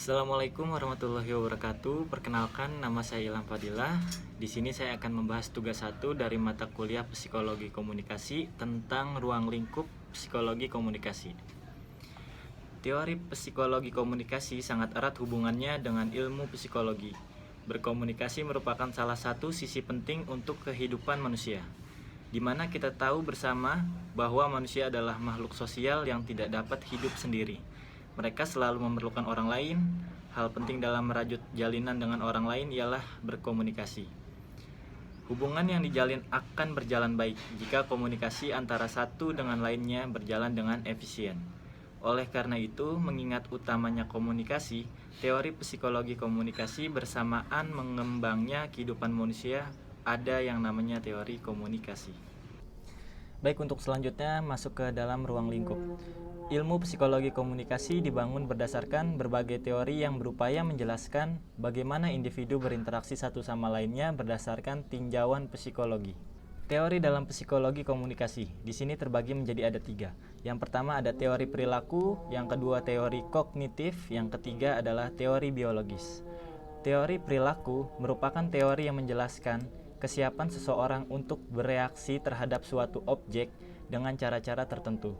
Assalamualaikum warahmatullahi wabarakatuh. Perkenalkan, nama saya Ilham Fadilah. Di sini saya akan membahas tugas 1 dari mata kuliah Psikologi Komunikasi tentang ruang lingkup psikologi komunikasi. Teori psikologi komunikasi sangat erat hubungannya dengan ilmu psikologi. Berkomunikasi merupakan salah satu sisi penting untuk kehidupan manusia, di mana kita tahu bersama bahwa manusia adalah makhluk sosial yang tidak dapat hidup sendiri. Mereka selalu memerlukan orang lain. Hal penting dalam merajut jalinan dengan orang lain ialah berkomunikasi. Hubungan yang dijalin akan berjalan baik jika komunikasi antara satu dengan lainnya berjalan dengan efisien. Oleh karena itu, mengingat utamanya komunikasi, teori psikologi komunikasi bersamaan mengembangnya kehidupan manusia ada yang namanya teori komunikasi. Baik, untuk selanjutnya masuk ke dalam ruang lingkup. Ilmu psikologi komunikasi dibangun berdasarkan berbagai teori yang berupaya menjelaskan bagaimana individu berinteraksi satu sama lainnya berdasarkan tinjauan psikologi. Teori dalam psikologi komunikasi di sini terbagi menjadi ada 3. Yang pertama ada teori perilaku, yang kedua teori kognitif, yang ketiga adalah teori biologis. Teori perilaku merupakan teori yang menjelaskan kesiapan seseorang untuk bereaksi terhadap suatu objek dengan cara-cara tertentu.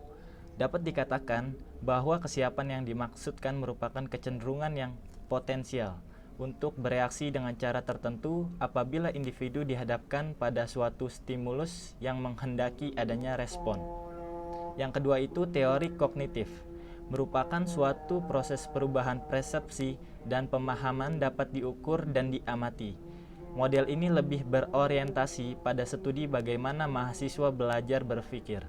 Dapat dikatakan bahwa kesiapan yang dimaksudkan merupakan kecenderungan yang potensial untuk bereaksi dengan cara tertentu apabila individu dihadapkan pada suatu stimulus yang menghendaki adanya respon. Yang kedua itu teori kognitif, merupakan suatu proses perubahan persepsi dan pemahaman dapat diukur dan diamati. Model ini lebih berorientasi pada studi bagaimana mahasiswa belajar berpikir.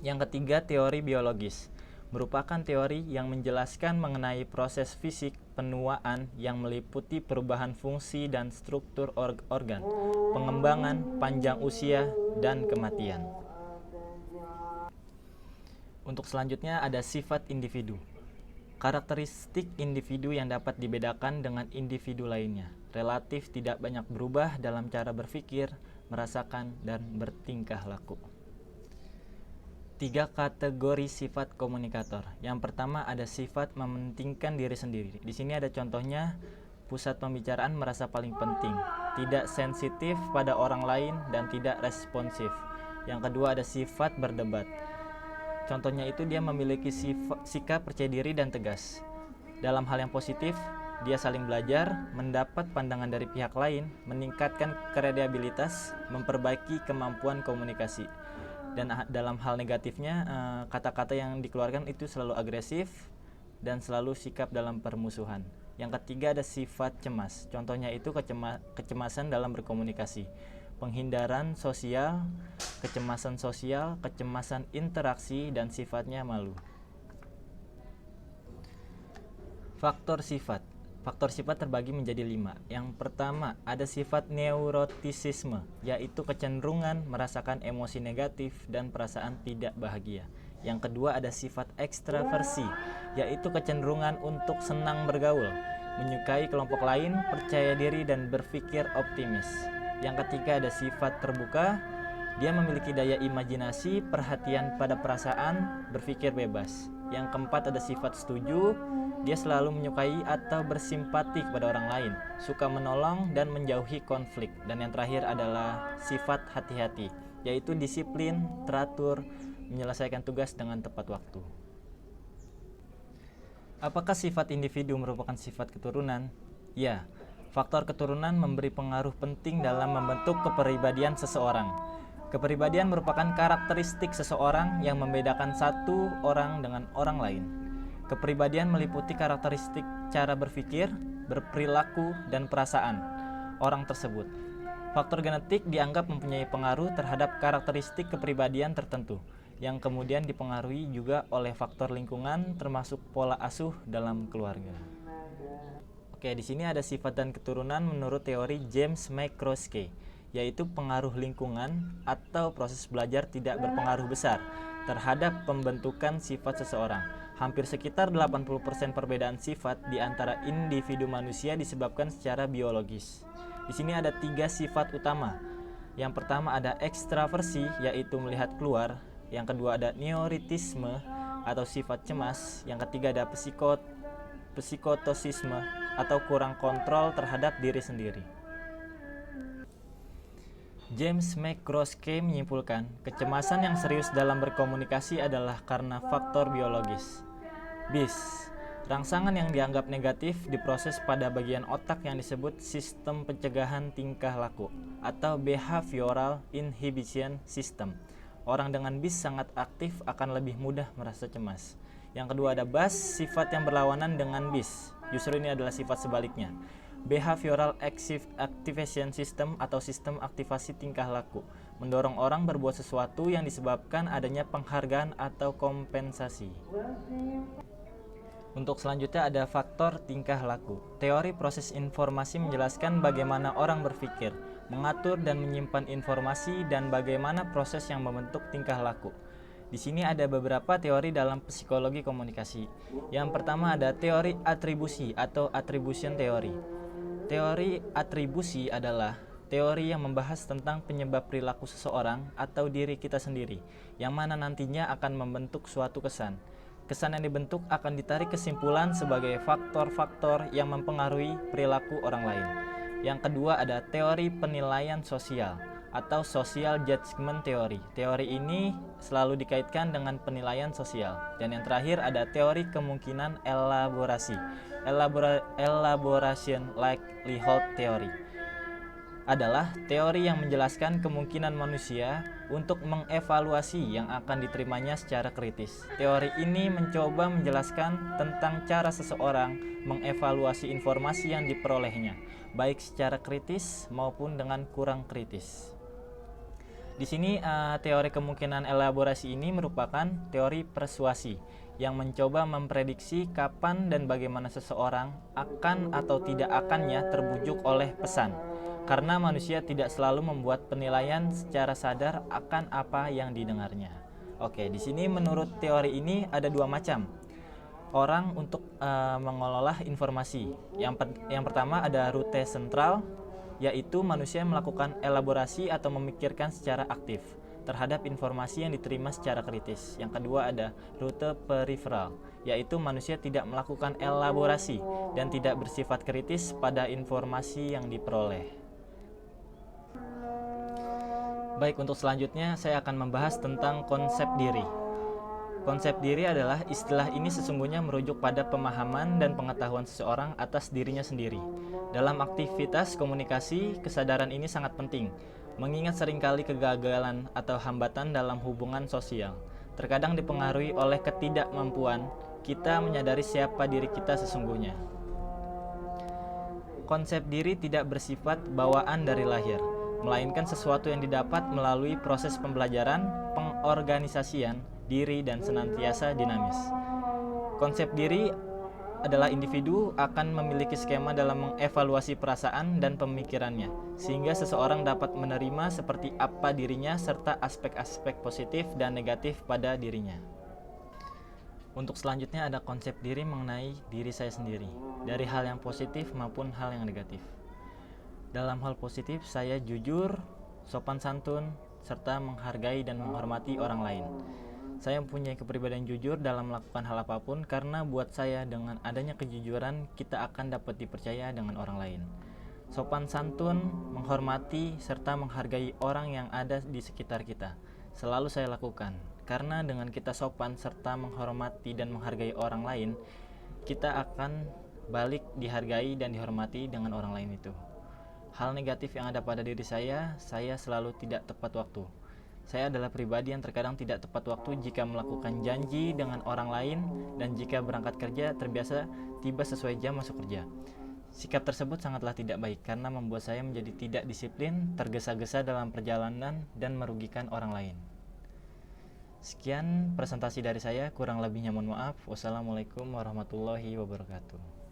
Yang ketiga, teori biologis, merupakan teori yang menjelaskan mengenai proses fisik penuaan yang meliputi perubahan fungsi dan struktur organ, pengembangan, panjang usia, dan kematian. Untuk selanjutnya ada sifat individu. Karakteristik individu yang dapat dibedakan dengan individu lainnya, relatif tidak banyak berubah dalam cara berpikir, merasakan, dan bertingkah laku. 3 kategori sifat komunikator. Yang pertama ada sifat mementingkan diri sendiri. Di sini ada contohnya, pusat pembicaraan merasa paling penting, tidak sensitif pada orang lain, dan tidak responsif. Yang kedua ada sifat berdebat. Contohnya itu dia memiliki sikap percaya diri dan tegas. Dalam hal yang positif, dia saling belajar, mendapat pandangan dari pihak lain, meningkatkan kredibilitas, memperbaiki kemampuan komunikasi. Dan dalam hal negatifnya, kata-kata yang dikeluarkan itu selalu agresif dan selalu sikap dalam permusuhan. Yang ketiga ada sifat cemas. Contohnya itu kecemasan dalam berkomunikasi, penghindaran sosial, kecemasan interaksi, dan sifatnya malu. Faktor sifat. Faktor sifat terbagi menjadi 5. Yang pertama ada sifat neurotisisme, yaitu kecenderungan merasakan emosi negatif dan perasaan tidak bahagia. Yang kedua ada sifat ekstraversi, yaitu kecenderungan untuk senang bergaul, menyukai kelompok lain, percaya diri, dan berpikir optimis. Yang ketiga ada sifat terbuka, dia memiliki daya imajinasi, perhatian pada perasaan, berpikir bebas. Yang keempat ada sifat setuju, dia selalu menyukai atau bersimpati kepada orang lain, suka menolong dan menjauhi konflik. Dan yang terakhir adalah sifat hati-hati, yaitu disiplin, teratur, menyelesaikan tugas dengan tepat waktu. Apakah sifat individu merupakan sifat keturunan? Ya, faktor keturunan memberi pengaruh penting dalam membentuk kepribadian seseorang. Kepribadian merupakan karakteristik seseorang yang membedakan satu orang dengan orang lain. Kepribadian meliputi karakteristik cara berpikir, berperilaku, dan perasaan orang tersebut. Faktor genetik dianggap mempunyai pengaruh terhadap karakteristik kepribadian tertentu, yang kemudian dipengaruhi juga oleh faktor lingkungan termasuk pola asuh dalam keluarga. Oke, di sini ada sifat dan keturunan menurut teori James McCloskey, yaitu pengaruh lingkungan atau proses belajar tidak berpengaruh besar terhadap pembentukan sifat seseorang. Hampir sekitar 80% perbedaan sifat di antara individu manusia disebabkan secara biologis. Di sini ada 3 sifat utama. Yang pertama ada ekstraversi, yaitu melihat keluar. Yang kedua ada neurotisme atau sifat cemas. Yang ketiga ada psikotosisme atau kurang kontrol terhadap diri sendiri. James McCroskey menyimpulkan, kecemasan yang serius dalam berkomunikasi adalah karena faktor biologis. BIS, rangsangan yang dianggap negatif diproses pada bagian otak yang disebut sistem pencegahan tingkah laku atau Behavioral Inhibition System. Orang dengan BIS sangat aktif akan lebih mudah merasa cemas. Yang kedua ada BAS, sifat yang berlawanan dengan BIS. Justru ini adalah sifat sebaliknya. Behavioral Activation System atau sistem aktivasi tingkah laku mendorong orang berbuat sesuatu yang disebabkan adanya penghargaan atau kompensasi. Untuk selanjutnya ada faktor tingkah laku. Teori proses informasi menjelaskan bagaimana orang berpikir, mengatur dan menyimpan informasi dan bagaimana proses yang membentuk tingkah laku. Di sini ada beberapa teori dalam psikologi komunikasi. Yang pertama ada teori atribusi atau attribution theory. Teori atribusi adalah teori yang membahas tentang penyebab perilaku seseorang atau diri kita sendiri, yang mana nantinya akan membentuk suatu kesan. Kesan yang dibentuk akan ditarik kesimpulan sebagai faktor-faktor yang mempengaruhi perilaku orang lain. Yang kedua ada teori penilaian sosial atau social judgment theory. Teori ini selalu dikaitkan dengan penilaian sosial. Dan yang terakhir ada teori kemungkinan elaborasi. Elaboration likelihood theory adalah teori yang menjelaskan kemungkinan manusia untuk mengevaluasi yang akan diterimanya secara kritis. Teori ini mencoba menjelaskan tentang cara seseorang mengevaluasi informasi yang diperolehnya, baik secara kritis maupun dengan kurang kritis. Di sini teori kemungkinan elaborasi ini merupakan teori persuasi yang mencoba memprediksi kapan dan bagaimana seseorang akan atau tidak akannya terbujuk oleh pesan, karena manusia tidak selalu membuat penilaian secara sadar akan apa yang didengarnya. Oke, di sini menurut teori ini ada dua macam orang untuk mengelola informasi. Yang pertama ada rute sentral, yaitu manusia melakukan elaborasi atau memikirkan secara aktif terhadap informasi yang diterima secara kritis. Yang kedua ada rute periferal, yaitu manusia tidak melakukan elaborasi dan tidak bersifat kritis pada informasi yang diperoleh. Baik, untuk selanjutnya saya akan membahas tentang konsep diri. Konsep diri adalah istilah ini sesungguhnya merujuk pada pemahaman dan pengetahuan seseorang atas dirinya sendiri. Dalam aktivitas komunikasi, kesadaran ini sangat penting, mengingat seringkali kegagalan atau hambatan dalam hubungan sosial terkadang dipengaruhi oleh ketidakmampuan kita menyadari siapa diri kita sesungguhnya. Konsep diri tidak bersifat bawaan dari lahir, melainkan sesuatu yang didapat melalui proses pembelajaran, pengorganisasian diri dan senantiasa dinamis. Konsep diri adalah individu akan memiliki skema dalam mengevaluasi perasaan dan pemikirannya, sehingga seseorang dapat menerima seperti apa dirinya serta aspek-aspek positif dan negatif pada dirinya. Untuk selanjutnya ada konsep diri mengenai diri saya sendiri, dari hal yang positif maupun hal yang negatif. Dalam hal positif, saya jujur, sopan santun, serta menghargai dan menghormati orang lain. Saya mempunyai kepribadian jujur dalam melakukan hal apapun karena buat saya dengan adanya kejujuran kita akan dapat dipercaya dengan orang lain. Sopan santun, menghormati, serta menghargai orang yang ada di sekitar kita selalu saya lakukan karena dengan kita sopan serta menghormati dan menghargai orang lain, kita akan balik dihargai dan dihormati dengan orang lain itu. Hal negatif yang ada pada diri saya selalu tidak tepat waktu. Saya adalah pribadi yang terkadang tidak tepat waktu jika melakukan janji dengan orang lain dan jika berangkat kerja terbiasa tiba sesuai jam masuk kerja. Sikap tersebut sangatlah tidak baik karena membuat saya menjadi tidak disiplin, tergesa-gesa dalam perjalanan dan merugikan orang lain. Sekian presentasi dari saya, kurang lebihnya mohon maaf. Wassalamualaikum warahmatullahi wabarakatuh.